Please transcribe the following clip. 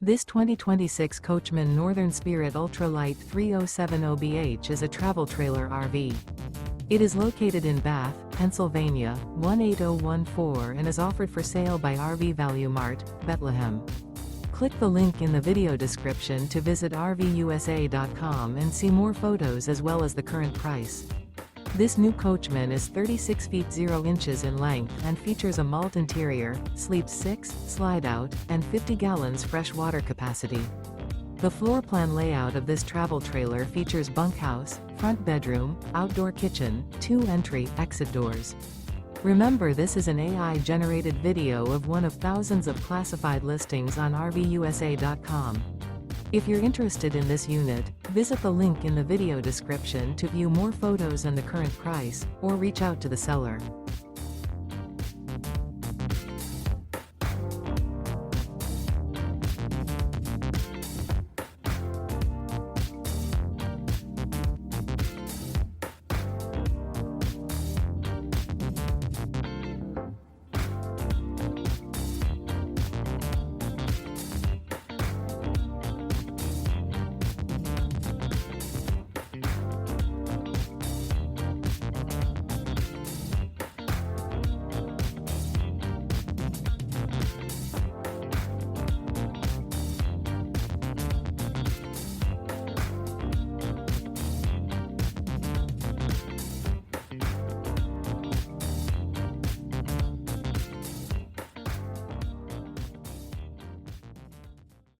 This 2026 Coachmen Northern Spirit Ultra Lite 3070BH is a travel trailer RV. It is located in Bath, Pennsylvania, 18014 and is offered for sale by RV Value Mart, Behtlehem. Click the link in the video description to visit RVUSA.com and see more photos as well as the current price. This new Coachmen is 36 feet 0 inches in length and features a Malt interior, sleeps 6, Slideout, and 50 gallons fresh water capacity. The floor plan layout of this travel trailer features bunkhouse, front bedroom, outdoor kitchen, 2 entry/exit doors. Remember, this is an AI-generated video of one of thousands of classified listings on RVUSA.com. If you're interested in this unit, visit the link in the video description to view more photos and the current price, or reach out to the seller.